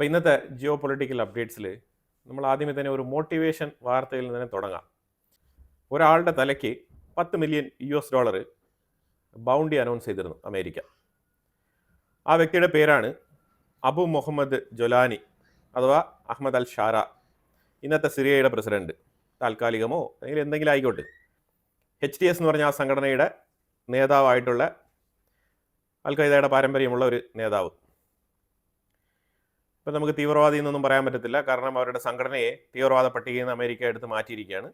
അപ്പോൾ ഇന്നത്തെ geo political അപ്ഡേറ്റ്സിൽ നമ്മൾ ആദ്യമേ തന്നെ ഒരു മോട്ടിവേഷൻ വാർത്തയിൽ നിന്ന് തന്നെ തുടങ്ങാം. ഒരാളുടെ തലയ്ക്ക് $10 മില്യൺ ബൗണ്ടി അനൗൺസ് ചെയ്തിരുന്നു അമേരിക്ക. ആ വ്യക്തിയുടെ പേരാണ് അബു മുഹമ്മദ് ജൊലാനി അഥവാ അഹമ്മദ് അൽ ഷാര, ഇന്നത്തെ സിറിയയുടെ പ്രസിഡന്റ്. താൽക്കാലികമോ അല്ലെങ്കിൽ എന്തെങ്കിലും ആയിക്കോട്ടെ. HTS എന്ന് പറഞ്ഞ ആ സംഘടനയുടെ നേതാവായിട്ടുള്ള അൽ ഖൈദയുടെ പാരമ്പര്യമുള്ള ഒരു നേതാവ്. ഇപ്പം നമുക്ക് തീവ്രവാദി എന്നൊന്നും പറയാൻ പറ്റത്തില്ല, കാരണം അവരുടെ സംഘടനയെ തീവ്രവാദ പട്ടികയിൽ നിന്ന് അമേരിക്ക എടുത്ത് മാറ്റിയിരിക്കുകയാണ്.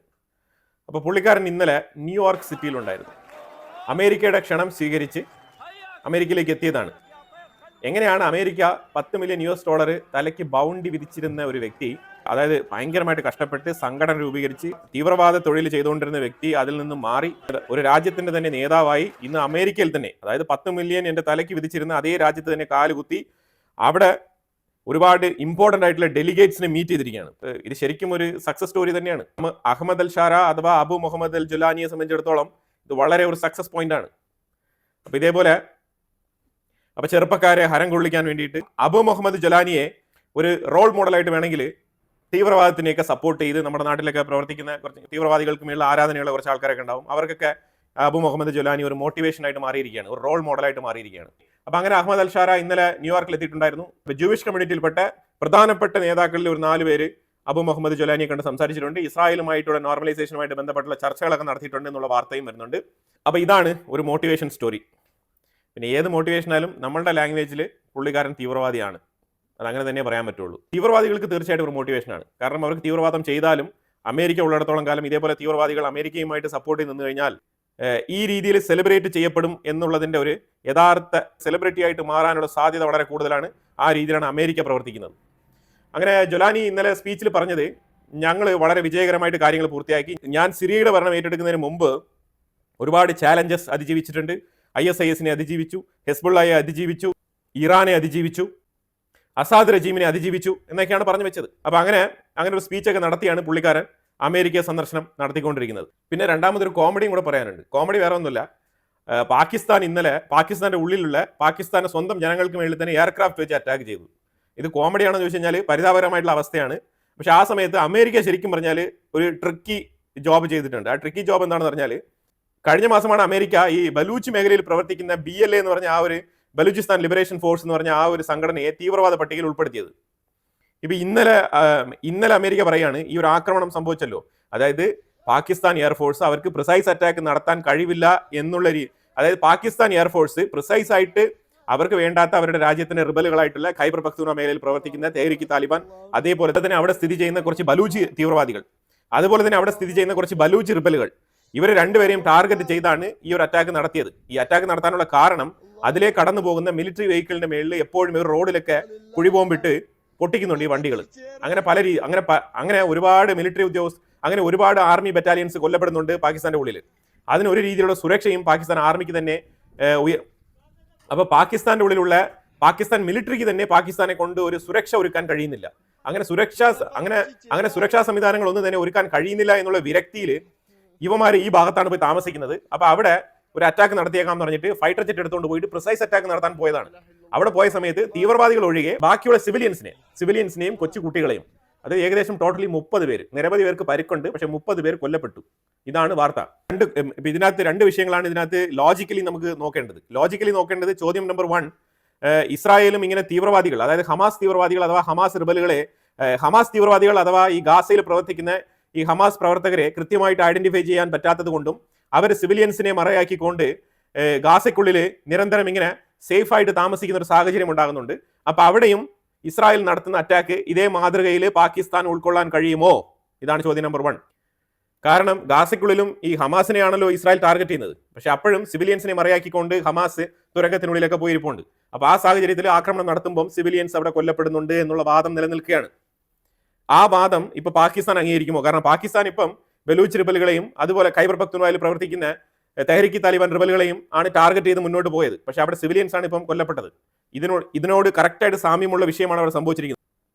അപ്പോൾ പുള്ളിക്കാരൻ ഇന്നലെ ന്യൂയോർക്ക് സിറ്റിയിലുണ്ടായിരുന്നു. അമേരിക്കയുടെ ക്ഷണം സ്വീകരിച്ച് അമേരിക്കയിലേക്ക് എത്തിയതാണ്. എങ്ങനെയാണ് അമേരിക്ക $10 മില്യൺ തലയ്ക്ക് ബൗണ്ടി വിധിച്ചിരുന്ന ഒരു വ്യക്തി, അതായത് ഭയങ്കരമായിട്ട് കഷ്ടപ്പെട്ട് സംഘടന രൂപീകരിച്ച് തീവ്രവാദ തൊഴിൽ ചെയ്തുകൊണ്ടിരുന്ന വ്യക്തി അതിൽ നിന്നും മാറി ഒരു രാജ്യത്തിന്റെ തന്നെ നേതാവായി ഇന്ന് അമേരിക്കയിൽ തന്നെ, അതായത് $10 മില്യൺ എൻ്റെ തലയ്ക്ക് വിധിച്ചിരുന്ന അതേ രാജ്യത്ത് തന്നെ കാലുകുത്തി അവിടെ ഒരുപാട് ഇമ്പോർട്ടൻ്റ് ആയിട്ടുള്ള ഡെലിഗേറ്റ്സിനെ മീറ്റ് ചെയ്തിരിക്കുകയാണ്. ഇത് ശരിക്കും ഒരു സക്സസ് സ്റ്റോറി തന്നെയാണ്. അഹമ്മദ് അൽ ഷാര അഥവാ അബു മുഹമ്മദ് അൽ ജുലാനിയെ സംബന്ധിച്ചിടത്തോളം ഇത് വളരെ ഒരു സക്സസ് പോയിന്റ് ആണ്. അപ്പോൾ ഇതേപോലെ ചെറുപ്പക്കാരെ ഹരം കൊള്ളിക്കാൻ വേണ്ടിയിട്ട് അബു മുഹമ്മദ് ജുലാനിയെ ഒരു റോൾ മോഡലായിട്ട് വേണമെങ്കിൽ തീവ്രവാദത്തിനെയൊക്കെ സപ്പോർട്ട് ചെയ്ത് നമ്മുടെ നാട്ടിലൊക്കെ പ്രവർത്തിക്കുന്ന കുറച്ച് തീവ്രവാദികൾക്ക് മേലുള്ള ആരാധനയുള്ള കുറച്ച് ആൾക്കാരൊക്കെ ഉണ്ടാവും. അവർക്കൊക്കെ അബു മുഹമ്മദ് ജുലാനി ഒരു മോട്ടിവേഷനായിട്ട് മാറിയിരിക്കുകയാണ്, ഒരു റോൾ മോഡലായിട്ട് മാറിയിരിക്കുകയാണ്. അപ്പോൾ അങ്ങനെ അഹമ്മദ് അൽ ഷാര ഇന്നലെ ന്യൂയോർക്കിൽ എത്തിയിട്ടുണ്ടായിരുന്നു. ജൂയിഷ് കമ്മ്യൂണിറ്റിയിൽപ്പെട്ട പ്രധാനപ്പെട്ട നേതാക്കളിൽ ഒരു 4 പേര് അബു മുഹമ്മദ് ജുലാനിയെ കണ്ട് സംസാരിച്ചിട്ടുണ്ട്. ഇസ്രായേലുമായിട്ടുള്ള നോർമലൈസേഷനുമായിട്ട് ബന്ധപ്പെട്ടുള്ള ചർച്ചകളൊക്കെ നടത്തിയിട്ടുണ്ട് എന്നുള്ള വാർത്തയും വരുന്നുണ്ട്. അപ്പോൾ ഇതാണ് ഒരു മോട്ടിവേഷൻ സ്റ്റോറി. പിന്നെ ഏത് മോട്ടിവേഷനാലും നമ്മളുടെ ലാംഗ്വേജിൽ പുള്ളിക്കാരൻ തീവ്രവാദിയാണ്, അതങ്ങനെ തന്നെ പറയാൻ പറ്റുള്ളൂ. തീവ്രവാദികൾക്ക് തീർച്ചയായിട്ടും ഒരു മോട്ടിവേഷനാണ്. കാരണം അവർക്ക് തീവ്രവാദം ചെയ്താലും അമേരിക്ക ഉള്ളിടത്തോളം കാലം ഇതേപോലെ തീവ്രവാദികൾ അമേരിക്കയുമായിട്ട് സപ്പോർട്ട് ചെയ്ത് നിന്ന് കഴിഞ്ഞാൽ ഈ രീതിയിൽ സെലിബ്രേറ്റ് ചെയ്യപ്പെടും എന്നുള്ളതിൻ്റെ ഒരു യഥാർത്ഥ സെലിബ്രിറ്റി ആയിട്ട് മാറാനുള്ള സാധ്യത വളരെ കൂടുതലാണ്. ആ രീതിയിലാണ് അമേരിക്ക പ്രവർത്തിക്കുന്നത്. അങ്ങനെ ജൊലാനി ഇന്നലെ സ്പീച്ചിൽ പറഞ്ഞത്, ഞങ്ങൾ വളരെ വിജയകരമായിട്ട് കാര്യങ്ങൾ പൂർത്തിയാക്കി. ഞാൻ സിറിയയുടെ ഭരണം ഏറ്റെടുക്കുന്നതിന് മുമ്പ് ഒരുപാട് ചാലഞ്ചസ് അതിജീവിച്ചിട്ടുണ്ട്. ISIS-നെ അതിജീവിച്ചു, ഹെസ്ബുള്ളയെ അതിജീവിച്ചു, ഇറാനെ അതിജീവിച്ചു, അസാദ് റജീമിനെ അതിജീവിച്ചു എന്നൊക്കെയാണ് പറഞ്ഞു വെച്ചത്. അപ്പോൾ അങ്ങനെ ഒരു സ്പീച്ചൊക്കെ നടത്തിയാണ് പുള്ളിക്കാരൻ അമേരിക്ക സന്ദർശനം നടത്തിക്കൊണ്ടിരിക്കുന്നത്. പിന്നെ രണ്ടാമതൊരു കോമഡിയും കൂടെ പറയാനുണ്ട്. കോമഡി വേറെ ഒന്നുമില്ല. പാകിസ്ഥാൻ ഇന്നലെ പാകിസ്ഥാന്റെ ഉള്ളിലുള്ള പാകിസ്ഥാന്റെ സ്വന്തം ജനങ്ങൾക്ക് മേളിൽ തന്നെ എയർക്രാഫ്റ്റ് വെച്ച് അറ്റാക്ക് ചെയ്തു. ഇത് കോമഡിയാണെന്ന് ചോദിച്ചു കഴിഞ്ഞാൽ പരിതാപകരമായിട്ടുള്ള അവസ്ഥയാണ്. പക്ഷെ ആ സമയത്ത് അമേരിക്ക ശരിക്കും പറഞ്ഞാൽ ഒരു ട്രിക്കി ജോബ് ചെയ്തിട്ടുണ്ട്. ആ ട്രിക്കി ജോബ് എന്താണെന്ന് പറഞ്ഞാൽ, കഴിഞ്ഞ മാസമാണ് അമേരിക്ക ഈ ബലൂച്ച് മേഖലയിൽ പ്രവർത്തിക്കുന്ന BLA എന്ന് പറഞ്ഞ ആ ഒരു ബലൂചിസ്ഥാൻ ലിബറേഷൻ ഫോഴ്സ് എന്ന് പറഞ്ഞ ആ ഒരു സംഘടനയെ തീവ്രവാദ പട്ടികയിൽ ഉൾപ്പെടുത്തിയത്. ഇപ്പൊ ഇന്നലെ അമേരിക്ക പറയാണ്, ഈ ഒരു ആക്രമണം സംഭവിച്ചല്ലോ, അതായത് പാകിസ്ഥാൻ എയർഫോഴ്സ് അവർക്ക് പ്രിസൈസ് അറ്റാക്ക് നടത്താൻ കഴിവില്ല എന്നുള്ള അതായത് പാകിസ്ഥാൻ എയർഫോഴ്സ് പ്രിസൈസ് ആയിട്ട് അവർക്ക് വേണ്ടാത്ത അവരുടെ രാജ്യത്തിന്റെ റിബലുകളായിട്ടുള്ള ഖൈബർ പഖ്തൂൺഖ്വ മേഖലയിൽ പ്രവർത്തിക്കുന്ന തെഹ്രീക്ക് താലിബാൻ, അതേപോലെ തന്നെ അവിടെ സ്ഥിതി ചെയ്യുന്ന കുറച്ച് ബലൂച്ച് തീവ്രവാദികൾ, അതുപോലെ തന്നെ അവിടെ സ്ഥിതി ചെയ്യുന്ന കുറച്ച് ബലൂച്ച് റിബലുകൾ, ഇവർ രണ്ടുപേരെയും ടാർഗറ്റ് ചെയ്താണ് ഈ ഒരു അറ്റാക്ക് നടത്തിയത്. ഈ അറ്റാക്ക് നടത്താനുള്ള കാരണം, അതിലെ കടന്നു പോകുന്ന മിലിറ്ററി വെഹിക്കിളിന്റെ മേളിൽ എപ്പോഴും ഇവർ റോഡിലൊക്കെ കുഴിബോംബിട്ട് പൊട്ടിക്കുന്നുണ്ട് ഈ വണ്ടികൾ. അങ്ങനെ ഒരുപാട് മിലിറ്ററി ഉദ്യോഗസ്ഥർ, അങ്ങനെ ഒരുപാട് ആർമി ബറ്റാലിയൻസ് കൊല്ലപ്പെടുന്നുണ്ട് പാകിസ്ഥാന്റെ ഉള്ളിൽ. അതിനൊരു രീതിയിലുള്ള സുരക്ഷയും പാകിസ്ഥാൻ ആർമിക്ക് തന്നെ അപ്പോൾ പാകിസ്ഥാന്റെ ഉള്ളിലുള്ള പാകിസ്ഥാൻ മിലിറ്ററിക്ക് തന്നെ പാകിസ്ഥാനെ കൊണ്ട് ഒരു സുരക്ഷ ഒരുക്കാൻ കഴിയുന്നില്ല. അങ്ങനെ സുരക്ഷാ സംവിധാനങ്ങൾ ഒന്നും തന്നെ ഒരുക്കാൻ കഴിയുന്നില്ല എന്നുള്ള വിരക്തിയിൽ ഇവന്മാർ ഈ ഭാഗത്താണ് പോയി താമസിക്കുന്നത്. അപ്പൊ അവിടെ ഒരു അറ്റാക്ക് നടത്തിയേക്കാന്ന് പറഞ്ഞിട്ട് ഫൈറ്റർ ജെറ്റ് എടുത്തുകൊണ്ട് പോയിട്ട് പ്രിസൈസ് അറ്റാക്ക് നടത്താൻ പോയതാണ്. അവിടെ പോയ സമയത്ത് തീവ്രവാദികൾ ഒഴികെ ബാക്കിയുള്ള സിവിലിയൻസിനെയും കൊച്ചു കുട്ടികളെയും, അത് ഏകദേശം ടോട്ടലി 30 പേര്, നിരവധി പേർക്ക് പരിക്കുണ്ട്, പക്ഷെ 30 പേർ കൊല്ലപ്പെട്ടു. ഇതാണ് വാർത്ത. ഇതിനകത്ത് 2 വിഷയങ്ങളാണ് ഇതിനകത്ത് ലോജിക്കലി നമുക്ക് നോക്കേണ്ടത്. ചോദ്യം നമ്പർ 1, ഇസ്രായേലും ഇങ്ങനെ തീവ്രവാദികൾ, അതായത് ഹമാസ് തീവ്രവാദികൾ അഥവാ ഹമാസ് തീവ്രവാദികൾ അഥവാ ഈ ഗാസയിൽ പ്രവർത്തിക്കുന്ന ഈ ഹമാസ് പ്രവർത്തകരെ കൃത്യമായിട്ട് ഐഡന്റിഫൈ ചെയ്യാൻ പറ്റാത്തത് കൊണ്ടും അവർ സിവിലിയൻസിനെ മറയാക്കിക്കൊണ്ട് ഗാസയ്ക്കുള്ളിൽ നിരന്തരം ഇങ്ങനെ സേഫ് ആയിട്ട് താമസിക്കുന്ന ഒരു സാഹചര്യം ഉണ്ടാകുന്നുണ്ട്. അപ്പൊ അവിടെയും ഇസ്രായേൽ നടത്തുന്ന അറ്റാക്ക് ഇതേ മാതൃകയിൽ പാകിസ്ഥാൻ ഉൾക്കൊള്ളാൻ കഴിയുമോ? ഇതാണ് ചോദ്യം നമ്പർ 1. കാരണം ഗാസയ്ക്കുള്ളിലും ഈ ഹമാസിനെയാണല്ലോ ഇസ്രായേൽ ടാർഗറ്റ് ചെയ്യുന്നത്, പക്ഷെ അപ്പോഴും സിവിലിയൻസിനെ മറയാക്കിക്കൊണ്ട് ഹമാസ് തുരങ്കത്തിനുള്ളിലൊക്കെ പോയിരിപ്പുണ്ട്. അപ്പൊ ആ സാഹചര്യത്തിൽ ആക്രമണം നടത്തുമ്പോൾ സിവിലിയൻസ് അവിടെ കൊല്ലപ്പെടുന്നുണ്ട് എന്നുള്ള വാദം നിലനിൽക്കുകയാണ്. ആ വാദം ഇപ്പൊ പാകിസ്ഥാൻ അംഗീകരിക്കുമോ? കാരണം പാകിസ്ഥാൻ ഇപ്പം ബലൂച്ച് റിബലുകളെയും അതുപോലെ ഖൈബർ പഖ്തൂൺഖ്വയിൽ പ്രവർത്തിക്കുന്ന തെഹ്രീക്ക് താലിബാൻ റിബലുകളെയും ആണ് ടാർഗറ്റ് ചെയ്ത് മുന്നോട്ട് പോയത്. പക്ഷെ അവിടെ സിവിലിയൻസ് ആണ് ഇപ്പം കൊല്ലപ്പെട്ടത്. ഇതിനോട് കറക്റ്റായിട്ട് സാമ്യമുള്ള വിഷയമാണ് അവിടെ സംഭവിച്ചിരിക്കുന്നത്.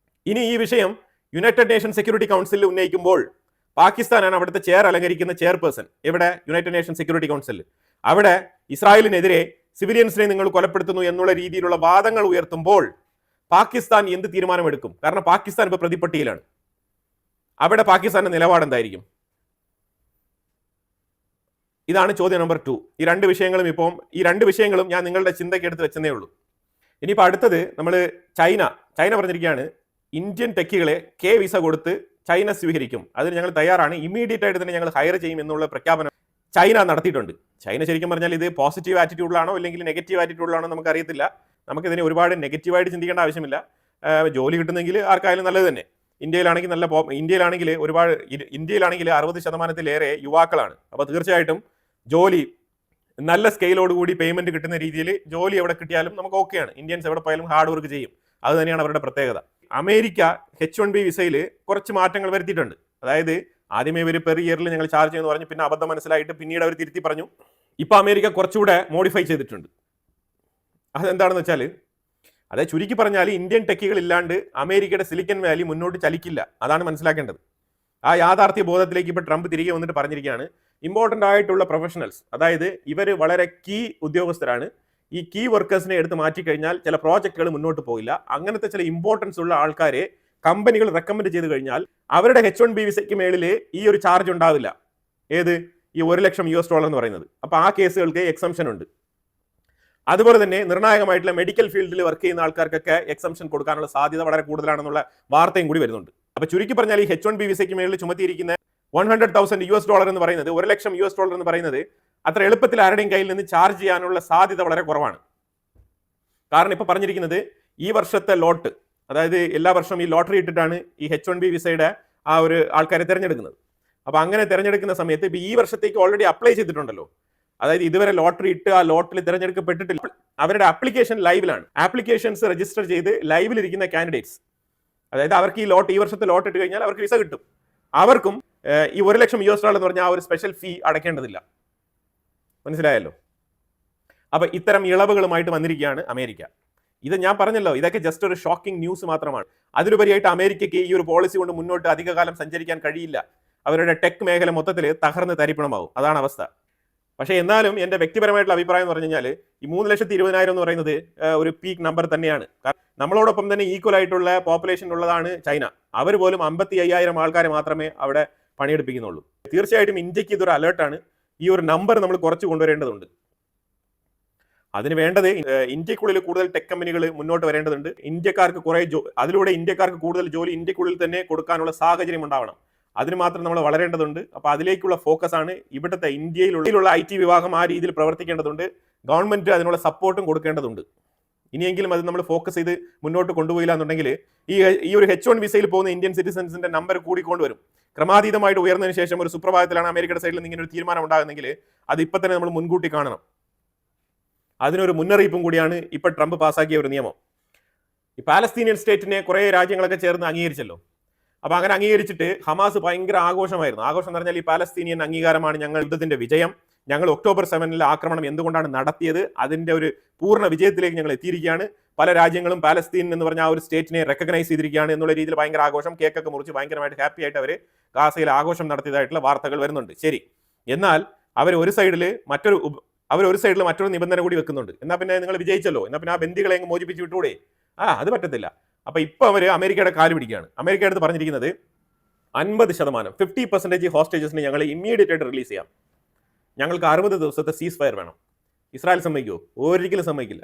ഇനി ഈ വിഷയം യുണൈറ്റഡ് നേഷൻ സെക്യൂരിറ്റി കൗൺസിലിൽ ഉന്നയിക്കുമ്പോൾ പാകിസ്ഥാനാണ് അവിടുത്തെ ചെയർ അലങ്കരിക്കുന്ന ചെയർപേഴ്സൺ. എവിടെ? യുണൈറ്റഡ് നേഷൻ സെക്യൂരിറ്റി കൗൺസിലിൽ. അവിടെ ഇസ്രായേലിനെതിരെ സിവിലിയൻസിനെ നിങ്ങൾ കൊലപ്പെടുത്തുന്നു എന്നുള്ള രീതിയിലുള്ള വാദങ്ങൾ ഉയർത്തുമ്പോൾ പാകിസ്ഥാൻ എന്ത് തീരുമാനമെടുക്കും? കാരണം പാകിസ്ഥാൻ ഇപ്പോൾ പ്രതിപ്പട്ടികയിലാണ്. അവിടെ പാകിസ്ഥാന്റെ നിലപാട് എന്തായിരിക്കും? ഇതാണ് ചോദ്യം നമ്പർ 2. ഈ രണ്ട് വിഷയങ്ങളും ഞാൻ നിങ്ങളുടെ ചിന്തയ്ക്ക് എടുത്ത് വെച്ചതേ ഉള്ളൂ. ഇനിയിപ്പോൾ അടുത്തത് നമ്മൾ ചൈന പറഞ്ഞിരിക്കുകയാണ് ഇന്ത്യൻ ടെക്കുകളെ വിസ കൊടുത്ത് ചൈന സ്വീകരിക്കും, അതിന് ഞങ്ങൾ തയ്യാറാണ്, ഇമ്മീഡിയറ്റ് ആയിട്ട് തന്നെ ഞങ്ങൾ ഹയർ ചെയ്യും എന്നുള്ള പ്രഖ്യാപനം ചൈന നടത്തിയിട്ടുണ്ട്. ചൈന ശരിക്കും പറഞ്ഞാൽ ഇത് പോസിറ്റീവ് ആറ്റിറ്റ്യൂഡിലാണോ അല്ലെങ്കിൽ നെഗറ്റീവ് ആറ്റിറ്റ്യൂഡിലാണോ നമുക്ക് അറിയത്തില്ല. നമുക്കിതിനെ ഒരുപാട് നെഗറ്റീവായിട്ട് ചിന്തിക്കേണ്ട ആവശ്യമില്ല. ജോലി കിട്ടുന്നെങ്കിൽ ആർക്കായാലും നല്ലത് തന്നെ. ഇന്ത്യയിലാണെങ്കിൽ 60%-ലേറെ യുവാക്കളാണ്. അപ്പോൾ തീർച്ചയായിട്ടും ജോലി നല്ല സ്കെയിലോടുകൂടി പേയ്മെന്റ് കിട്ടുന്ന രീതിയിൽ ജോലി എവിടെ കിട്ടിയാലും നമുക്ക് ഓക്കെയാണ്. ഇന്ത്യൻസ് എവിടെ പോയാലും ഹാർഡ് വർക്ക് ചെയ്യും. അത് തന്നെയാണ് അവരുടെ പ്രത്യേകത. അമേരിക്ക H1B വിസയിൽ കുറച്ച് മാറ്റങ്ങൾ വരുത്തിയിട്ടുണ്ട്. അതായത് ആദ്യമേ ഇവർ പെർ ഇയറിൽ ഞങ്ങൾ ചാർജ് ചെയ്യുമെന്ന് പറഞ്ഞു, പിന്നെ അബദ്ധം മനസ്സിലായിട്ട് പിന്നീട് അവർ തിരുത്തി പറഞ്ഞു. ഇപ്പൊ അമേരിക്ക കുറച്ചുകൂടെ മോഡിഫൈ ചെയ്തിട്ടുണ്ട്. അതെന്താണെന്ന് വെച്ചാൽ, അതായത് ചുരുക്കി പറഞ്ഞാൽ ഇന്ത്യൻ ടെക്കുകൾ ഇല്ലാണ്ട് അമേരിക്കയുടെ സിലിക്കൺ വാലി മുന്നോട്ട് ചലിക്കില്ല. അതാണ് മനസ്സിലാക്കേണ്ടത്. ആ യാഥാർത്ഥ്യ ബോധത്തിലേക്ക് ഇപ്പോൾ ട്രംപ് തിരികെ വന്നിട്ട് പറഞ്ഞിരിക്കുകയാണ് ഇമ്പോർട്ടൻ്റ് ആയിട്ടുള്ള പ്രൊഫഷണൽസ്, അതായത് ഇവർ വളരെ കീ ഉദ്യോഗസ്ഥരാണ്, ഈ കീ വർക്കേഴ്സിനെ എടുത്ത് മാറ്റിക്കഴിഞ്ഞാൽ ചില പ്രോജക്റ്റുകൾ മുന്നോട്ട് പോയില്ല. അങ്ങനത്തെ ചില ഇമ്പോർട്ടൻസ് ഉള്ള ആൾക്കാരെ കമ്പനികൾ റെക്കമെൻഡ് ചെയ്ത് കഴിഞ്ഞാൽ അവരുടെ H1B വിസയ്ക്ക് മേളിൽ ഈ ഒരു ചാർജ് ഉണ്ടാവില്ല. ഏത് ഈ $1,00,000 എന്ന് പറയുന്നത്. അപ്പോൾ ആ കേസുകൾക്ക് എക്സംഷൻ ഉണ്ട്. അതുപോലെ തന്നെ നിർണായകമായിട്ടുള്ള മെഡിക്കൽ ഫീൽഡിൽ വർക്ക് ചെയ്യുന്ന ആൾക്കാർക്കൊക്കെ എക്സംഷൻ കൊടുക്കാനുള്ള സാധ്യത വളരെ കൂടുതലാണെന്നുള്ള വാർത്തയും കൂടി വരുന്നുണ്ട്. അപ്പോൾ ചുരുക്കി പറഞ്ഞാൽ ഈ H1B വിസയ്ക്ക് മേളിൽ ചുമത്തിയിരിക്കുന്ന $100,000 എന്ന് പറയുന്നത്, $1,00,000 എന്ന് പറയുന്നത് അത്ര എളുപ്പത്തിൽ ആരുടെയും കയ്യിൽ നിന്ന് ചാർജ് ചെയ്യാനുള്ള സാധ്യത വളരെ കുറവാണ്. കാരണം ഇപ്പോൾ പറഞ്ഞിരിക്കുന്നത് ഈ വർഷത്തെ ലോട്ട്, അതായത് എല്ലാ വർഷവും ഈ ലോട്ടറി ഇട്ടിട്ടാണ് ഈ H1B വിസയുടെ ആ ഒരു ആൾക്കാരെ തിരഞ്ഞെടുക്കുന്നത്. അപ്പോൾ അങ്ങനെ തിരഞ്ഞെടുക്കുന്ന സമയത്ത് ഇപ്പോൾ ഈ വർഷത്തേക്ക് ഓൾറെഡി അപ്ലൈ ചെയ്തിട്ടുണ്ടല്ലോ, അതായത് ഇതുവരെ ലോട്ടറി ഇട്ട് ആ ലോട്ടിൽ തിരഞ്ഞെടുക്കപ്പെട്ടിട്ടില്ല, അവരുടെ ആപ്ലിക്കേഷൻ ലൈവിലാണ്. ആപ്ലിക്കേഷൻസ് രജിസ്റ്റർ ചെയ്ത് ലൈവിലിരിക്കുന്ന കാൻഡിഡേറ്റ്സ്, അതായത് അവർക്ക് ഈ വർഷത്തെ ലോട്ട് ഇട്ട് കഴിഞ്ഞാൽ അവർക്ക് വിസ കിട്ടും. അവർക്കും ഈ $1,00,000 എന്ന് പറഞ്ഞാൽ ആ ഒരു സ്പെഷ്യൽ ഫീ അടയ്ക്കേണ്ടതില്ല. മനസ്സിലായല്ലോ? അപ്പൊ ഇത്തരം ഇളവുകളുമായിട്ട് വന്നിരിക്കുകയാണ് അമേരിക്ക. ഇത് ഞാൻ പറഞ്ഞല്ലോ, ഇതൊക്കെ ജസ്റ്റ് ഒരു ഷോക്കിംഗ് ന്യൂസ് മാത്രമാണ്. അതിലുപരിയായിട്ട് അമേരിക്കയ്ക്ക് ഈ ഒരു പോളിസി കൊണ്ട് മുന്നോട്ട് അധികകാലം സഞ്ചരിക്കാൻ കഴിയില്ല. അവരുടെ ടെക് മേഖല മൊത്തത്തിൽ തകർന്ന് തരിപ്പണമാവും. അതാണ് അവസ്ഥ. പക്ഷേ എന്നാലും എൻ്റെ വ്യക്തിപരമായിട്ടുള്ള അഭിപ്രായം എന്ന് പറഞ്ഞു കഴിഞ്ഞാൽ ഈ 3,20,000 എന്ന് പറയുന്നത് ഒരു പീക്ക് നമ്പർ തന്നെയാണ്. കാരണം നമ്മളോടൊപ്പം തന്നെ ഈക്വൽ ആയിട്ടുള്ള പോപ്പുലേഷൻ ഉള്ളതാണ് ചൈന. അവർ പോലും 55,000 ആൾക്കാരെ മാത്രമേ അവിടെ പണിയെടുപ്പിക്കുന്നുള്ളൂ. തീർച്ചയായിട്ടും ഇന്ത്യക്ക് ഇതൊരു അലേർട്ടാണ്. ഈ ഒരു നമ്പർ നമ്മൾ കുറച്ച് കൊണ്ടുവരേണ്ടതുണ്ട്. അതിന് വേണ്ടത് ഇന്ത്യക്കുള്ളിൽ കൂടുതൽ ടെക് കമ്പനികൾ മുന്നോട്ട് വരേണ്ടതുണ്ട്. അതിലൂടെ ഇന്ത്യക്കാർക്ക് കൂടുതൽ ജോലി ഇന്ത്യക്കുള്ളിൽ തന്നെ കൊടുക്കാനുള്ള സാഹചര്യം ഉണ്ടാവണം. അതിന് മാത്രം നമ്മൾ വളരേണ്ടതുണ്ട്. അപ്പോൾ അതിലേക്കുള്ള ഫോക്കസ് ആണ് ഇവിടുത്തെ ഇന്ത്യയിലുള്ള IT വിഭാഗം ആ രീതിയിൽ പ്രവർത്തിക്കേണ്ടതുണ്ട്. ഗവൺമെന്റ് അതിനുള്ള സപ്പോർട്ടും കൊടുക്കേണ്ടതുണ്ട്. ഇനിയെങ്കിലും അത് നമ്മൾ ഫോക്കസ് ചെയ്ത് മുന്നോട്ട് കൊണ്ടുപോയില്ല എന്നുണ്ടെങ്കിൽ ഈ ഒരു H1 വിസയിൽ പോകുന്ന ഇന്ത്യൻ സിറ്റിസൺസിന്റെ നമ്പർ കൂടിക്കൊണ്ടുവരും. ക്രമാതീതമായിട്ട് ഉയർന്നതിന് ശേഷം ഒരു സുപ്രഭാതത്തിലാണ് അമേരിക്കയുടെ സൈഡിൽ നിന്ന് ഇങ്ങനെ ഒരു തീരുമാനം ഉണ്ടാകുന്നെങ്കിൽ അത് ഇപ്പം തന്നെ നമ്മൾ മുൻകൂട്ടി കാണണം. അതിനൊരു മുന്നറിയിപ്പും കൂടിയാണ് ഇപ്പൊ ട്രംപ് പാസ്സാക്കിയ ഒരു നിയമം. ഈ പാലസ്തീനിയൻ സ്റ്റേറ്റിനെ കുറെ രാജ്യങ്ങളൊക്കെ ചേർന്ന് അംഗീകരിച്ചല്ലോ. അപ്പൊ അങ്ങനെ അംഗീകരിച്ചിട്ട് ഹമാസ് ഭയങ്കര ആഘോഷമായിരുന്നു. ആഘോഷം എന്ന് പറഞ്ഞാൽ ഈ പാലസ്തീനിയൻ അംഗീകാരമാണ് ഞങ്ങൾ യുദ്ധത്തിന്റെ വിജയം, ഞങ്ങൾ October 7 ആക്രമണം എന്തുകൊണ്ടാണ് നടത്തിയത്, അതിന്റെ ഒരു പൂർണ്ണ വിജയത്തിലേക്ക് ഞങ്ങൾ എത്തിയിരിക്കുകയാണ്, പല രാജ്യങ്ങളും പാലസ്തീൻ എന്ന് പറഞ്ഞ ആ ഒരു സ്റ്റേറ്റിനെ റെക്കഗ്നൈസ് ചെയ്തിരിക്കുകയാണ് എന്നുള്ള രീതിയിൽ ഭയങ്കര ആഘോഷം, കേക്കൊക്കെ മുറിച്ച് ഭയങ്കരമായിട്ട് ഹാപ്പി ആയിട്ട് അവർ ഗാസയിൽ ആഘോഷം നടത്തിയതായിട്ടുള്ള വാർത്തകൾ വരുന്നുണ്ട്. ശരി, എന്നാൽ അവർ ഒരു സൈഡിൽ മറ്റൊരു നിബന്ധന കൂടി വെക്കുന്നുണ്ട്. എന്നാൽ പിന്നെ നിങ്ങൾ വിജയിച്ചല്ലോ, എന്നാൽ പിന്നെ ആ ബന്ദികളെ മോചിപ്പിച്ച് വിട്ടുകൂടെ? അത് പറ്റത്തില്ല. അപ്പൊ ഇപ്പൊ അവർ അമേരിക്കയുടെ കാല് പിടിക്കുകയാണ്. അമേരിക്ക അടുത്ത് പറഞ്ഞിരിക്കുന്നത് 50% ഹോസ്റ്റേജസിനെ ഞങ്ങൾ ഇമ്മീഡിയറ്റ് ആയിട്ട് റിലീസ് ചെയ്യാം. ഞങ്ങൾക്ക് 60 ദിവസത്തെ സീസ് ഫയർ വേണം. ഇസ്രായേൽ സമ്മതിക്കുമോ? ഒരിക്കലും സമ്മതിക്കില്ല.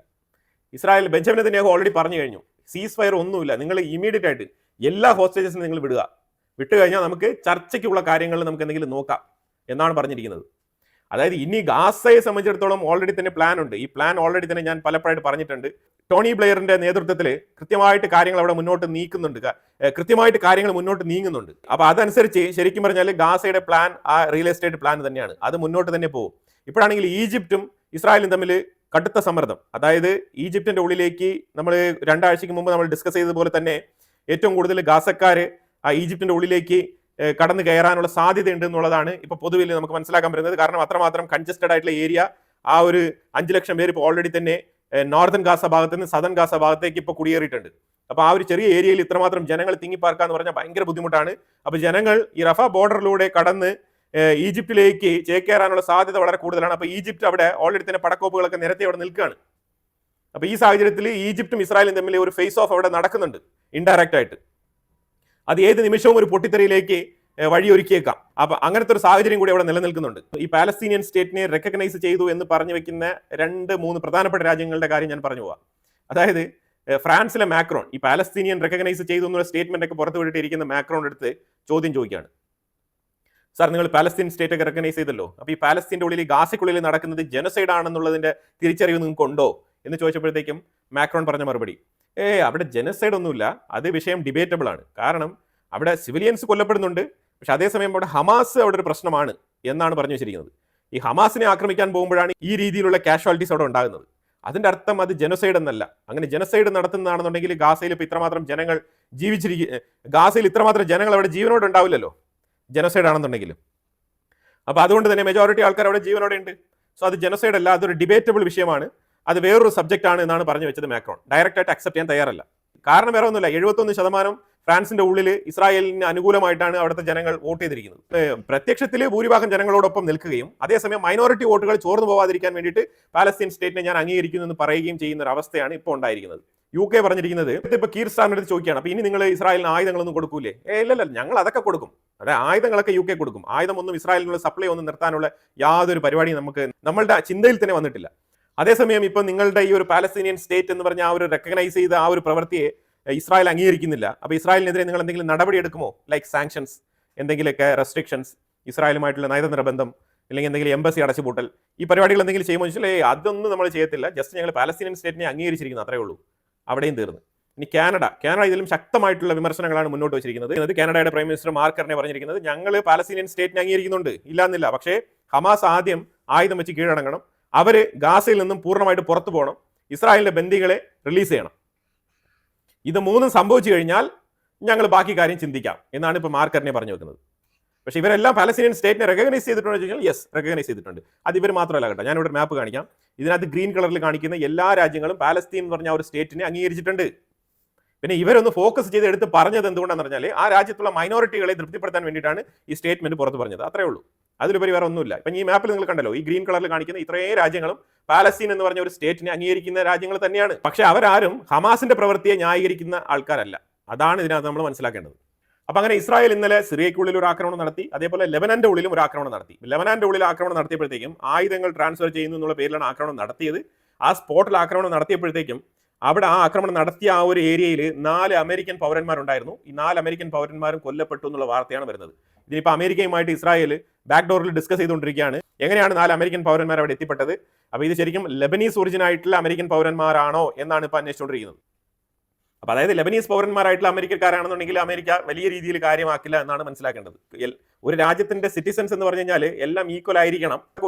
ഇസ്രായേൽ ബെഞ്ചമിൻ നെതന്യാഹു ഓൾറെഡി പറഞ്ഞു കഴിഞ്ഞു, സീസ് ഫയർ ഒന്നുമില്ല, നിങ്ങൾ ഇമ്മീഡിയറ്റ് ആയിട്ട് എല്ലാ ഹോസ്റ്റേജസിനും നിങ്ങൾ വിട്ട് കഴിഞ്ഞാൽ നമുക്ക് ചർച്ചയ്ക്കുള്ള കാര്യങ്ങൾ നമുക്ക് എന്തെങ്കിലും നോക്കാം എന്നാണ് പറഞ്ഞിരിക്കുന്നത്. അതായത് ഇനി ഗാസയെ സംബന്ധിച്ചിടത്തോളം ഓൾറെഡി തന്നെ പ്ലാൻ ഉണ്ട്. ഈ പ്ലാൻ ഓൾറെഡി തന്നെ ഞാൻ പലപ്പോഴായിട്ട് പറഞ്ഞിട്ടുണ്ട്. ടോണി ബ്ലെയറിന്റെ നേതൃത്വത്തിൽ കൃത്യമായിട്ട് കാര്യങ്ങൾ അവിടെ മുന്നോട്ട് നീങ്ങുന്നുണ്ട്. അപ്പൊ അതനുസരിച്ച് ശരിക്കും പറഞ്ഞാൽ ഗാസയുടെ പ്ലാൻ ആ റിയൽ എസ്റ്റേറ്റ് പ്ലാൻ തന്നെയാണ്, അത് മുന്നോട്ട് തന്നെ പോകും. ഇപ്പോഴാണെങ്കിൽ ഈജിപ്തും ഇസ്രായേലും തമ്മിൽ കടുത്ത സമ്മർദ്ദം. അതായത് ഈജിപ്തിന്റെ ഉള്ളിലേക്ക് നമ്മൾ 2 ആഴ്ചയ്ക്ക് മുമ്പ് നമ്മൾ ഡിസ്കസ് ചെയ്തതുപോലെ തന്നെ ഏറ്റവും കൂടുതൽ ഗാസക്കാര് ആ ഈജിപ്തിന്റെ ഉള്ളിലേക്ക് കടന്നു കയറാനുള്ള സാധ്യതയുണ്ട് എന്നുള്ളതാണ് ഇപ്പൊ പൊതുവിൽ നമുക്ക് മനസ്സിലാക്കാൻ പറ്റുന്നത്. കാരണം അത്രമാത്രം കൺജസ്റ്റഡ് ആയിട്ടുള്ള ഏരിയ, ആ ഒരു 5 ലക്ഷം പേര് ഇപ്പോൾ ഓൾറെഡി തന്നെ നോർത്തേൺ ഗാസ ഭാഗത്ത് നിന്ന് സദൺ ഗാസ ഭാഗത്തേക്ക് ഇപ്പോൾ കുടിയേറിയിട്ടുണ്ട്. അപ്പൊ ആ ഒരു ചെറിയ ഏരിയയിൽ ഇത്രമാത്രം ജനങ്ങൾ തിങ്ങിപ്പാർക്കാന്ന് പറഞ്ഞാൽ ഭയങ്കര ബുദ്ധിമുട്ടാണ്. അപ്പൊ ജനങ്ങൾ ഈ റഫ ബോർഡറിലൂടെ കടന്ന് ഈജിപ്തിലേക്ക് ചേക്കേറാനുള്ള സാധ്യത വളരെ കൂടുതലാണ്. അപ്പൊ ഈജിപ്ത് അവിടെ ഓൾറെഡി തന്നെ പടക്കോപ്പുകളൊക്കെ നിരത്തി അവിടെ നിൽക്കുകയാണ്. അപ്പോൾ ഈ സാഹചര്യത്തിൽ ഈജിപ്തും ഇസ്രായേലും തമ്മിൽ ഒരു ഫേസ് ഓഫ് അവിടെ നടക്കുന്നുണ്ട് ഇൻഡയറക്റ്റ് ആയിട്ട്. അത് ഏത് നിമിഷവും ഒരു പൊട്ടിത്തെറിയിലേക്ക് വഴിയൊരുക്കിയേക്കാം. അപ്പൊ അങ്ങനത്തെ ഒരു സാഹചര്യം കൂടി അവിടെ നിലനിൽക്കുന്നുണ്ട്. ഈ പാലസ്തീനിയൻ സ്റ്റേറ്റിനെ റെക്കഗ്നൈസ് ചെയ്തു എന്ന് പറഞ്ഞു വെക്കുന്ന 2-3 പ്രധാനപ്പെട്ട രാജ്യങ്ങളുടെ കാര്യം ഞാൻ പറഞ്ഞു പോവാം. അതായത് ഫ്രാൻസിലെ മാക്രോൺ ഈ പാലസ്തീനിയൻ റെക്കഗ്നൈസ് ചെയ്തു എന്നുള്ള സ്റ്റേറ്റ്മെന്റ് ഒക്കെ പുറത്തു വിട്ടിരിക്കുന്ന മാക്രോണിന്റെ അടുത്ത് ചോദ്യം ചോദിക്കുകയാണ്. സാർ, നിങ്ങൾ പാലസ്തീൻ സ്റ്റേറ്റ് ഒക്കെ റെക്കഗ്നൈസ് ചെയ്തല്ലോ, അപ്പൊ ഈ പാലസ്തീന്റെ ഉള്ളിൽ ഗാസയ്ക്കുള്ളിൽ നടക്കുന്നത് ജനസൈഡ് ആണെന്നുള്ളതിന്റെ തിരിച്ചറിവ് നിങ്ങൾക്ക് ഉണ്ടോ എന്ന് ചോദിച്ചപ്പോഴത്തേക്കും മാക്രോൺ പറഞ്ഞ മറുപടി, അവിടെ ജനസൈഡ് ഒന്നുമില്ല, അത് വിഷയം ഡിബേറ്റബിൾ ആണ്. കാരണം അവിടെ സിവിലിയൻസ് കൊല്ലപ്പെടുന്നുണ്ട്, പക്ഷെ അതേസമയം അവിടെ ഹമാസ് അവിടെ ഒരു പ്രശ്നമാണ് എന്നാണ് പറഞ്ഞു വെച്ചിരിക്കുന്നത്. ഈ ഹമാസിനെ ആക്രമിക്കാൻ പോകുമ്പോഴാണ് ഈ രീതിയിലുള്ള കാഷ്വാലിറ്റീസ് അവിടെ ഉണ്ടാകുന്നത്. അതിന്റെ അർത്ഥം അത് ജനസൈഡ് എന്നല്ല. അങ്ങനെ ജനസൈഡ് നടത്തുന്നതാണെന്നുണ്ടെങ്കിൽ ഗാസയിൽ ഇപ്പൊ ഇത്രമാത്രം ജനങ്ങൾ ഗാസയിൽ ഇത്രമാത്രം ജനങ്ങൾ അവിടെ ജീവനോടെ ഉണ്ടാവില്ലല്ലോ ജനസൈഡ് ആണെന്നുണ്ടെങ്കിലും. അപ്പൊ അതുകൊണ്ട് തന്നെ മെജോറിറ്റി ആൾക്കാർ അവിടെ ജീവനോടെ ഉണ്ട്. സോ അത് ജനസൈഡ് അല്ല, അതൊരു ഡിബേറ്റബിൾ വിഷയമാണ്, അത് വേറൊരു സബ്ജക്റ്റ് ആണ് എന്നാണ് പറഞ്ഞു വെച്ചത് മാക്രോൺ. ഡയറക്റ്റ് ആയിട്ട് അക്സെപ്റ്റ് ചെയ്യാൻ തയ്യാറല്ല. കാരണം വേറെ ഒന്നുമില്ല, 71% ഫ്രാൻസിന്റെ ഉള്ളിൽ ഇസ്രായേലിന് അനുകൂലമായിട്ടാണ് അവിടുത്തെ ജനങ്ങൾ വോട്ട് ചെയ്തിരിക്കുന്നത്. പ്രത്യക്ഷത്തിൽ ഭൂരിഭാഗം ജനങ്ങളോടൊപ്പം നിൽക്കുകയും അതേസമയം മൈനോറിറ്റി വോട്ടുകൾ ചോർന്നു പോവാതിരിക്കാൻ വേണ്ടിയിട്ട് പാലസ്തീൻ സ്റ്റേറ്റിനെ ഞാൻ അംഗീകരിക്കുന്നു എന്ന് പറയുകയും ചെയ്യുന്ന ഒരു അവസ്ഥയാണ് ഇപ്പോൾ ഉണ്ടായിരിക്കുന്നത്. UK പറഞ്ഞിരിക്കുന്നത്, ഇപ്പൊ കീർ സ്റ്റാർമർ ചോദിക്കുകയാണ്, അപ്പൊ ഇനി നിങ്ങൾ ഇസ്രായേലിന് ആയുധങ്ങളൊന്നും കൊടുക്കൂലേ? ഇല്ലല്ല, ഞങ്ങൾ അതൊക്കെ കൊടുക്കും. അതായത് ആയുധങ്ങളൊക്കെ UK കൊടുക്കും. ആയുധമൊന്നും ഇസ്രായേലിനുള്ള സപ്ലൈ ഒന്നും നിർത്താനുള്ള യാതൊരു പരിപാടിയും നമ്മളുടെ ചിന്തയിൽ തന്നെ വന്നിട്ടില്ല. അതേസമയം ഇപ്പൊ നിങ്ങളുടെ ഈ ഒരു പാലസ്തീനിയൻ സ്റ്റേറ്റ് എന്ന് പറഞ്ഞ ആ ഒരു റെക്കഗ്നൈസ് ചെയ്ത ആ ഒരു പ്രവൃത്തിയെ ഇസ്രായേൽ അംഗീകരിക്കുന്നില്ല. അപ്പൊ ഇസ്രായേലിനെതിരെ നിങ്ങൾ എന്തെങ്കിലും നടപടി എടുക്കുമോ? ലൈക്ക് സാങ്ഷൻസ്, എന്തെങ്കിലുമൊക്കെ റെസ്ട്രിക്ഷൻസ്, ഇസ്രായേലുമായിട്ടുള്ള നയതന്ത്ര ബന്ധം, അല്ലെങ്കിൽ എന്തെങ്കിലും എംബസി അടച്ചുപൂട്ടൽ, ഈ പരിപാടികൾ എന്തെങ്കിലും ചെയ്യുമ്പോൾ വെച്ചാൽ അതൊന്നും നമ്മൾ ചെയ്യത്തില്ല, ജസ്റ്റ് ഞങ്ങൾ പാലസ്തീനിയൻ സ്റ്റേറ്റിനെ അംഗീകരിച്ചിരിക്കുന്നു, അത്രേ ഉള്ളൂ. അവിടെയും തീർന്നു. ഇനി കാനഡ ഇതിലും ശക്തമായിട്ടുള്ള വിമർശനങ്ങളാണ് മുന്നോട്ട് വെച്ചിരിക്കുന്നത്. കാനഡയുടെ പ്രൈം മിനിസ്റ്റർ മാർക്ക് കാർണെ പറഞ്ഞിരിക്കുന്നത്, ഞങ്ങൾ പാലസ്തീനിയൻ സ്റ്റേറ്റിനെ അംഗീകരിക്കുന്നുണ്ട്, ഇല്ലാന്നില്ല, പക്ഷേ ഹമാസ് ആദ്യം ആയുധം വെച്ച് കീഴടങ്ങണം, അവര് ഗാസയിൽ നിന്നും പൂർണ്ണമായിട്ട് പുറത്തു പോകണം, ഇസ്രായേലിന്റെ ബന്ദികളെ റിലീസ് ചെയ്യണം. ഇത് മൂന്നും സംഭവിച്ചു കഴിഞ്ഞാൽ ഞങ്ങൾ ബാക്കി കാര്യം ചിന്തിക്കാം എന്നാണ് ഇപ്പോൾ മാർക്ക് കാർണെ പറഞ്ഞു വെക്കുന്നത്. പക്ഷേ ഇവരെല്ലാം പാലസ്തീനിയൻ സ്റ്റേറ്റിനെ റെക്കഗ്നൈസ് ചെയ്തിട്ടുണ്ടോ എന്ന് ചോദിച്ചാൽ യെസ്, റെക്കഗ്നൈസ് ചെയ്തിട്ടുണ്ട്. അത് ഇവർ മാത്രമല്ല കേട്ടോ. ഞാനിവിടെ മാപ്പ് കാണിക്കാം. ഇതിനകത്ത് ഗ്രീൻ കളറിൽ കാണിക്കുന്ന എല്ലാ രാജ്യങ്ങളും പാലസ്തീൻ എന്ന് പറഞ്ഞ ഒരു സ്റ്റേറ്റിനെ അംഗീകരിച്ചിട്ടുണ്ട്. പിന്നെ ഇവരൊന്ന് ഫോക്കസ് ചെയ്ത് എടുത്ത് പറഞ്ഞത് എന്തുകൊണ്ടാണെന്ന് പറഞ്ഞാൽ ആ രാജ്യത്തുള്ള മൈനോറിറ്റികളെ തൃപ്തിപ്പെടുത്താൻ വേണ്ടിയിട്ടാണ് ഈ സ്റ്റേറ്റ്മെന്റ് പുറത്ത് പറഞ്ഞത്, അത്രേ ഉള്ളൂ. അതിലുപരി വേറെ ഒന്നുമില്ല. ഇപ്പം ഈ മാപ്പിൽ നിങ്ങൾ കണ്ടല്ലോ, ഈ ഗ്രീൻ കളറിൽ കാണിക്കുന്ന ഇത്രയും രാജ്യങ്ങളും പാലസ്തീൻ എന്ന് പറഞ്ഞ ഒരു സ്റ്റേറ്റിനെ അംഗീകരിക്കുന്ന രാജ്യങ്ങൾ തന്നെയാണ്. പക്ഷെ അവരാരും ഹമാസിന്റെ പ്രവൃത്തിയെ ന്യായീകരിക്കുന്ന ആൾക്കാരല്ല. അതാണ് ഇതിനകത്ത് നമ്മൾ മനസ്സിലാക്കേണ്ടത്. അപ്പൊ അങ്ങനെ ഇസ്രായേൽ ഇന്നലെ സിറിയയ്ക്കുള്ളിൽ ഒരു ആക്രമണം നടത്തി, അതേപോലെ ലെബനന്റെ ഉള്ളിലും ഒരു ആക്രമണം നടത്തി. ലെബനന്റെ ഉള്ളിൽ ആക്രമണം നടത്തിയപ്പോഴത്തേക്കും ആയുധങ്ങൾ ട്രാൻസ്ഫർ ചെയ്യുന്നു എന്നുള്ള പേരിലാണ് ആക്രമണം നടത്തിയത്. ആ സ്പോട്ടിൽ ആക്രമണം നടത്തിയപ്പോഴത്തേക്കും അവിടെ ആ ആക്രമണം നടത്തിയ ആ ഒരു ഏരിയയിൽ 4 അമേരിക്കൻ പൗരന്മാരുണ്ടായിരുന്നു. ഈ 4 അമേരിക്കൻ പൗരന്മാരും കൊല്ലപ്പെട്ടു എന്നുള്ള വാർത്തയാണ് വരുന്നത്. ഇതിനിപ്പോൾ അമേരിക്കയുമായിട്ട് ഇസ്രായേൽ ബാക്ക് ഡോറിൽ ഡിസ്കസ് ചെയ്തുകൊണ്ടിരിക്കുകയാണ്, എങ്ങനെയാണ് 4 അമേരിക്കൻ പൗരന്മാർ അവിടെ എത്തിപ്പെട്ടത്. അപ്പോൾ ഇത് ശരിക്കും ലെബനീസ് ഒറിജിൻ ആയിട്ടുള്ള അമേരിക്കൻ പൗരന്മാരാണോ എന്നാണ് ഇപ്പോൾ അന്വേഷിച്ചുകൊണ്ടിരിക്കുന്നത്. അപ്പോൾ അതായത് ലെബനീസ് പൗരന്മാരായിട്ടുള്ള അമേരിക്കക്കാരാണെന്നുണ്ടെങ്കിൽ അമേരിക്ക വലിയ രീതിയിൽ കാര്യമാക്കില്ല എന്നാണ് മനസ്സിലാക്കേണ്ടത്. ഒരു രാജ്യത്തിന്റെ സിറ്റിസൺസ് എന്ന് പറഞ്ഞു കഴിഞ്ഞാൽ എല്ലാം ഈക്വൽ ആയിരിക്കണം.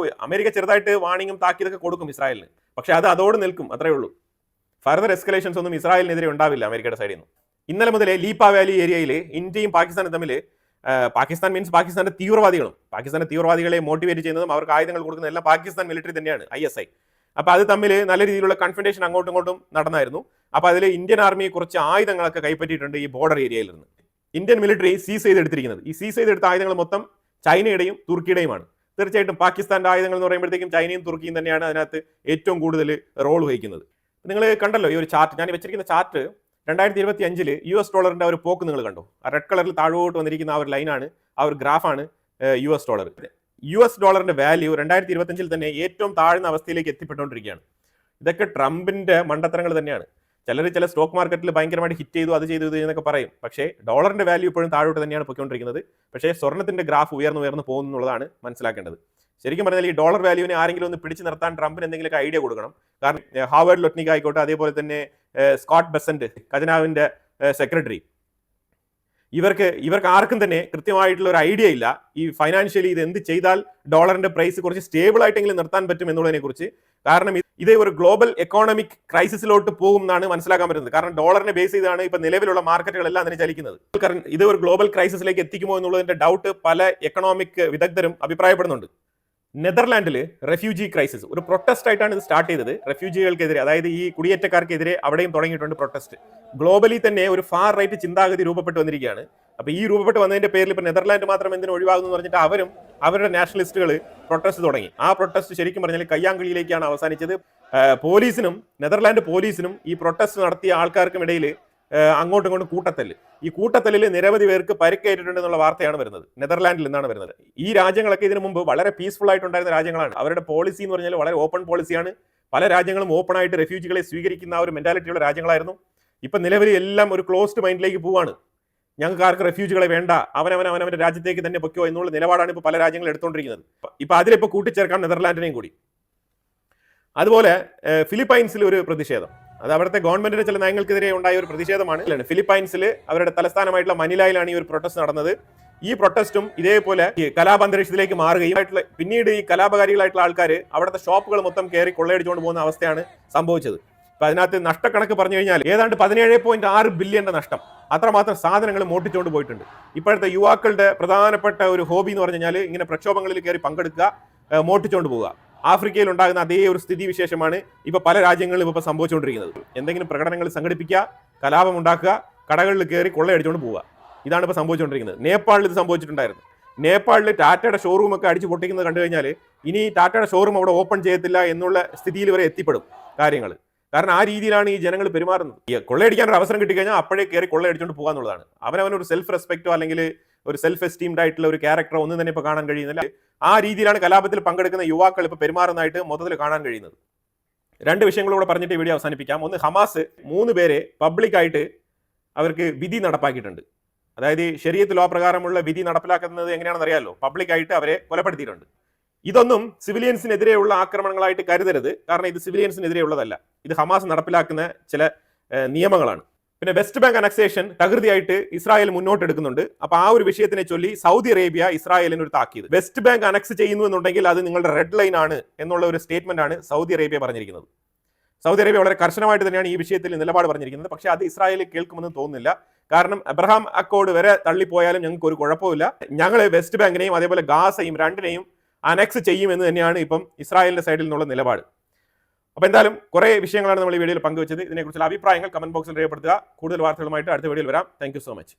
അമേരിക്ക ചെറുതായിട്ട് വാണിങ്ങും താക്കീതൊക്കെ കൊടുക്കും ഇസ്രായേലിന്, പക്ഷെ അത് അതോട് നിൽക്കും, അത്രേ ഉള്ളൂ. ഫർദർ എസ്കലേഷൻസ് ഒന്നും ഇസ്രായേലിനെതിരെ ഉണ്ടാവില്ല അമേരിക്കയുടെ സൈഡിൽ നിന്ന്. ഇന്നലെ മുതലേ ലീപ്പ വാലി ഏരിയയിൽ ഇന്ത്യയും പാകിസ്ഥാനും തമ്മിൽ, പാകിസ്ഥാൻ മീൻസ് പാകിസ്ഥാന്റെ തീവ്രവാദികളെ മോട്ടിവേറ്റ് ചെയ്യുന്നതും അവർക്ക് ആയുധങ്ങൾ കൊടുക്കുന്ന എല്ലാം പാകിസ്ഥാൻ മിലിറ്ററി തന്നെയാണ്, ISI. അപ്പൊ അത് തമ്മിൽ നല്ല രീതിയിലുള്ള കൺഫ്രണ്ടേഷൻ അങ്ങോട്ടും ഇങ്ങോട്ടും നടന്നായിരുന്നു. അപ്പൊ അതിൽ ഇന്ത്യൻ ആർമി കുറച്ച് ആയുധങ്ങളൊക്കെ കൈപ്പറ്റിയിട്ടുണ്ട് ഈ ബോർഡർ ഏരിയയിൽ നിന്ന്. ഇന്ത്യൻ മിലിറ്ററി സീസ് ചെയ്തെടുത്തിരിക്കുന്നത്, ഈ സീസ് ചെയ്തെടുത്ത ആയുധങ്ങൾ മൊത്തം ചൈനയുടെയും തുർക്കിയുടെയുമാണ്. തീർച്ചയായിട്ടും പാകിസ്ഥാന്റെ ആയുധങ്ങൾ എന്ന് പറയുമ്പോഴത്തേക്കും ചൈനയും തുർക്കിയും തന്നെയാണ് അതിനകത്ത് ഏറ്റവും കൂടുതൽ റോൾ വഹിക്കുന്നത്. നിങ്ങൾ കണ്ടല്ലോ ഈ ഒരു ചാർട്ട്, ഞാൻ വെച്ചിരിക്കുന്ന ചാർട്ട് 2025 US ഡോളറിന്റെ ഒരു പോക്ക് നിങ്ങൾ കണ്ടോ? ആ റെഡ് കളറിൽ താഴോട്ട് വന്നിരിക്കുന്ന ആ ഒരു ലൈനാണ്, ആ ഒരു ഗ്രാഫാണ് US ഡോളർ. US ഡോളറിന്റെ വാല്യൂ 2025 തന്നെ ഏറ്റവും താഴ്ന്ന അവസ്ഥയിലേക്ക് എത്തിപ്പെട്ടുകൊണ്ടിരിക്കുകയാണ്. ഇതൊക്കെ ട്രംപിന്റെ മണ്ടത്തരങ്ങൾ തന്നെയാണ്. ചില സ്റ്റോക്ക് മാർക്കറ്റിൽ ഭയങ്കരമായിട്ട് ഹിറ്റ് ചെയ്തു, അത് ചെയ്തു, ഇത് എന്നൊക്കെ പറയും. പക്ഷേ ഡോളറിന്റെ വാല്യൂ ഇപ്പോഴും താഴോട്ട് തന്നെയാണ് പോയിക്കൊണ്ടിരിക്കുന്നത്. പക്ഷേ സ്വർണ്ണത്തിന്റെ ഗ്രാഫ് ഉയർന്നു പോകുന്നു എന്നുള്ളതാണ് മനസ്സിലാക്കേണ്ടത്. ശരിക്കും പറഞ്ഞാൽ ഈ ഡോളർ വാല്യൂവിനെ ആരെങ്കിലും ഒന്ന് പിടിച്ചു നിർത്താൻ ട്രംപിന് എന്തെങ്കിലുമൊക്കെ ഐഡിയ കൊടുക്കണം. കാരണം ഹാവേർഡ് ലൊട്നിക് ആയിക്കോട്ടെ, അതേപോലെ തന്നെ സ്കോട്ട് ബെസന്റ്, ഖജനാവിന്റെ സെക്രട്ടറി, ഇവർക്ക് ആർക്കും തന്നെ കൃത്യമായിട്ടുള്ള ഒരു ഐഡിയ ഇല്ല ഈ ഫൈനാൻഷ്യലി ഇത് എന്ത് ചെയ്താൽ ഡോളറിന്റെ പ്രൈസ് കുറച്ച് സ്റ്റേബിൾ ആയിട്ടെങ്കിലും നിർത്താൻ പറ്റും എന്നുള്ളതിനെ കുറിച്ച്. കാരണം ഇത് ഒരു ഗ്ലോബൽ എക്കോണമിക് ക്രൈസിസിലോട്ട് പോകും എന്നാണ് മനസ്സിലാക്കാൻ പറ്റുന്നത്. കാരണം ഡോളറിനെ ബേസ് ചെയ്താണ് ഇപ്പൊ നിലവിലുള്ള മാർക്കറ്റുകളെല്ലാം അതിനെ ചലിക്കുന്നത്. കാരണം ഇത് ഒരു ഗ്ലോബൽ ക്രൈസിസിലേക്ക് എത്തിക്കുമോ എന്നുള്ളതിന്റെ ഡൗട്ട് പല എക്കണോമിക് വിദഗ്ധരും അഭിപ്രായപ്പെടുന്നുണ്ട്. നെതർലാൻഡിൽ റെഫ്യൂജി ക്രൈസിസ് ഒരു പ്രൊട്ടസ്റ്റ് ആയിട്ടാണ് ഇത് സ്റ്റാർട്ട് ചെയ്തത്. റെഫ്യൂജികൾക്കെതിരെ, അതായത് ഈ കുടിയേറ്റക്കാർക്കെതിരെ അവിടെയും തുടങ്ങിയിട്ടുണ്ട് പ്രൊട്ടസ്റ്റ്. ഗ്ലോബലി തന്നെ ഒരു ഫാർ റൈറ്റ് ചിന്താഗതി രൂപപ്പെട്ടു വന്നിരിക്കുകയാണ്. അപ്പൊ ഈ രൂപപ്പെട്ട് വന്നതിന്റെ പേരിൽ ഇപ്പൊ നെതർലാൻഡ് മാത്രം എന്തിനു ഒഴിവാകുന്നു എന്ന് പറഞ്ഞിട്ട് അവരും അവരുടെ നാഷണലിസ്റ്റുകൾ പ്രൊട്ടസ്റ്റ് തുടങ്ങി. ആ പ്രൊട്ടസ്റ്റ് ശരിക്കും പറഞ്ഞാൽ കയ്യാങ്കളിയിലേക്കാണ് അവസാനിച്ചത്. പോലീസിനും നെതർലാൻഡ് പോലീസിനും ഈ പ്രൊട്ടസ്റ്റ് നടത്തിയ ആൾക്കാർക്കും ഇടയിൽ അങ്ങോട്ടും ഇങ്ങോട്ടും കൂട്ടത്തല്ല്. ഈ കൂട്ടത്തല്ലിൽ നിരവധി പേർക്ക് പരിക്കേറ്റിട്ടുണ്ടെന്നുള്ള വാർത്തയാണ് വരുന്നത്. നെതർലാൻഡിൽ നിന്നാണ് വരുന്നത്. ഈ രാജ്യങ്ങളൊക്കെ ഇതിനു മുമ്പ് വളരെ പീസ്ഫുൾ ആയിട്ടുണ്ടായിരുന്ന രാജ്യങ്ങളാണ്. അവരുടെ പോളിസി എന്ന് പറഞ്ഞാൽ വളരെ ഓപ്പൺ പോളിസിയാണ്. പല രാജ്യങ്ങളും ഓപ്പൺ ആയിട്ട് റെഫ്യൂജികളെ സ്വീകരിക്കുന്ന ആ ഒരു മെന്റാലിറ്റിയുള്ള രാജ്യങ്ങളായിരുന്നു. ഇപ്പൊ നിലവിൽ എല്ലാം ഒരു ക്ലോസ്ഡ് മൈൻഡിലേക്ക് പോവാണ്. ഞങ്ങൾക്ക് ആർക്ക് റെഫ്യൂജികളെ വേണ്ട, അവനവന്റെ രാജ്യത്തേക്ക് തന്നെ പൊയ്ക്കോ എന്നുള്ള നിലപാടാണ് ഇപ്പോൾ പല രാജ്യങ്ങളും എടുത്തുകൊണ്ടിരിക്കുന്നത്. ഇപ്പൊ അതിലിപ്പോൾ കൂട്ടിച്ചേർക്കാം നെതർലാൻഡിനെയും കൂടി. അതുപോലെ ഫിലിപ്പൈൻസിൽ ഒരു പ്രതിഷേധം, അത് അവിടുത്തെ ഗവൺമെന്റിന്റെ ചില നയങ്ങൾക്കെതിരെ ഉണ്ടായ ഒരു പ്രതിഷേധമാണ്. ഫിലിപ്പൈൻസിൽ അവരുടെ തലസ്ഥാനമായിട്ടുള്ള മനിലയിലാണ് ഈ ഒരു പ്രൊട്ടസ്റ്റ് നടന്നത്. ഈ പ്രൊട്ടസ്റ്റും ഇതേപോലെ കലാപാന്തരീക്ഷത്തിലേക്ക് മാറുകയും പിന്നീട് ഈ കലാപകാരികളായിട്ടുള്ള ആൾക്കാർ അവിടുത്തെ ഷോപ്പുകൾ മൊത്തം കയറി കൊള്ളയടിച്ചുകൊണ്ട് പോകുന്ന അവസ്ഥയാണ് സംഭവിച്ചത്. അപ്പൊ അതിനകത്ത് നഷ്ടക്കണക്ക് പറഞ്ഞു കഴിഞ്ഞാൽ ഏതാണ്ട് 17.6 ബില്യന്റെ നഷ്ടം. അത്രമാത്രം സാധനങ്ങൾ മോട്ടിച്ചുകൊണ്ട് പോയിട്ടുണ്ട്. ഇപ്പോഴത്തെ യുവാക്കളുടെ പ്രധാനപ്പെട്ട ഒരു ഹോബി എന്ന് പറഞ്ഞു കഴിഞ്ഞാൽ ഇങ്ങനെ പ്രക്ഷോഭങ്ങളിൽ കയറി പങ്കെടുക്കുക, മോട്ടിച്ചുകൊണ്ട് പോവുക. ആഫ്രിക്കയിൽ ഉണ്ടാകുന്ന അതേ ഒരു സ്ഥിതി വിശേഷമാണ് ഇപ്പൊ പല രാജ്യങ്ങളിലും ഇപ്പൊ സംഭവിച്ചുകൊണ്ടിരിക്കുന്നത്. എന്തെങ്കിലും പ്രകടനങ്ങൾ സംഘടിപ്പിക്കുക, കലാപം ഉണ്ടാക്കുക, കടകളിൽ കയറി കൊള്ളയടിച്ചുകൊണ്ട് പോവുക. ഇതാണ് ഇപ്പൊ സംഭവിച്ചുകൊണ്ടിരിക്കുന്നത്. നേപ്പാളിൽ ഇത് സംഭവിച്ചിട്ടുണ്ടായിരുന്നു. നേപ്പാളിൽ ടാറ്റയുടെ ഷോറൂം ഒക്കെ അടിച്ചു പൊട്ടിക്കുന്നത് കണ്ടു കഴിഞ്ഞാൽ ഇനി ടാറ്റയുടെ ഷോറൂം അവിടെ ഓപ്പൺ ചെയ്യത്തില്ല എന്നുള്ള സ്ഥിതിയിൽ വരെ എത്തിപ്പെടും കാര്യങ്ങൾ. കാരണം ആ രീതിയിലാണ് ഈ ജനങ്ങൾ പെരുമാറുന്നത്. ഈ കൊള്ളയടിക്കാൻ ഒരു അവസരം കിട്ടിക്കഴിഞ്ഞാൽ അപ്പോഴേ കയറി കൊള്ളയടിച്ചുകൊണ്ട് പോകാന്നുള്ളതാണ്. അവനവനൊരു സെൽഫ് റെസ്പെക്റ്റോ അല്ലെങ്കിൽ ഒരു സെൽഫ് എസ്റ്റീംഡ് ആയിട്ടുള്ള ഒരു ക്യാരക്ടറോ ഒന്നും തന്നെ ഇപ്പൊ കാണാൻ കഴിയുന്നില്ല. ആ രീതിയിലാണ് കലാപത്തിൽ പങ്കെടുക്കുന്ന യുവാക്കൾ ഇപ്പൊ പെരുമാറുന്നതായിട്ട് മൊത്തത്തിൽ കാണാൻ കഴിയുന്നത്. രണ്ട് വിഷയങ്ങളൂടെ പറഞ്ഞിട്ട് വീഡിയോ അവസാനിപ്പിക്കാം. ഒന്ന്, ഹമാസ് 3 പേരെ പബ്ലിക്കായിട്ട് അവർക്ക് വിധി നടപ്പാക്കിയിട്ടുണ്ട്. അതായത് ശരീഅത്ത് ലോ പ്രകാരമുള്ള വിധി നടപ്പിലാക്കുന്നത് എങ്ങനെയാണെന്ന് അറിയാമല്ലോ. പബ്ലിക്കായിട്ട് അവരെ കൊലപ്പെടുത്തിയിട്ടുണ്ട്. ഇതൊന്നും സിവിലിയൻസിനെതിരെയുള്ള ആക്രമണങ്ങളായിട്ട് കരുതരുത്. കാരണം ഇത് സിവിലിയൻസിനെതിരെയുള്ളതല്ല. ഇത് ഹമാസ് നടപ്പിലാക്കുന്ന ചില നിയമങ്ങളാണ്. പിന്നെ വെസ്റ്റ് ബാങ്ക് അനക്സേഷൻ തകൃതിയായിട്ട് ഇസ്രായേൽ മുന്നോട്ടെടുക്കുന്നുണ്ട്. അപ്പൊ ആ ഒരു വിഷയത്തിനെ ചൊല്ലി സൗദി അറേബ്യ ഇസ്രായേലിന് ഒരു താക്കീത്. വെസ്റ്റ് ബാങ്ക് അനക്സ് ചെയ്യുന്നു എന്നുണ്ടെങ്കിൽ അത് നിങ്ങളുടെ റെഡ് ലൈൻ ആണ് എന്നുള്ള ഒരു സ്റ്റേറ്റ്മെന്റ് ആണ് സൗദി അറേബ്യ പറഞ്ഞിരിക്കുന്നത്. സൗദി അറേബ്യ വളരെ കർശനമായിട്ട് തന്നെയാണ് ഈ വിഷയത്തിൽ നിലപാട് പറഞ്ഞിരിക്കുന്നത്. പക്ഷെ അത് ഇസ്രായേൽ കേൾക്കുമെന്ന് തോന്നുന്നില്ല. കാരണം അബ്രഹാം അക്കോർഡ് വരെ തള്ളിപ്പോയാലും ഞങ്ങൾക്ക് ഒരു കുഴപ്പമില്ല, ഞങ്ങൾ വെസ്റ്റ് ബാങ്കിനെയും അതേപോലെ ഗാസയും രണ്ടിനെയും അനക്സ് ചെയ്യുമെന്ന് തന്നെയാണ് ഇപ്പം ഇസ്രായേലിന്റെ സൈഡിൽ നിന്നുള്ള നിലപാട്. അപ്പോൾ എന്തായാലും കുറേ വിഷയങ്ങളാണ് നമ്മൾ ഈ വീഡിയോയിൽ പങ്കുവച്ചത്. ഇതിനെക്കുറിച്ചുള്ള അഭിപ്രായങ്ങൾ കമന്റ് ബോക്സിൽ രേഖപ്പെടുത്തുക. കൂടുതൽ വാർത്തകളുമായിട്ട് അടുത്ത വീഡിയോയിൽ വരാം. Thank you so much.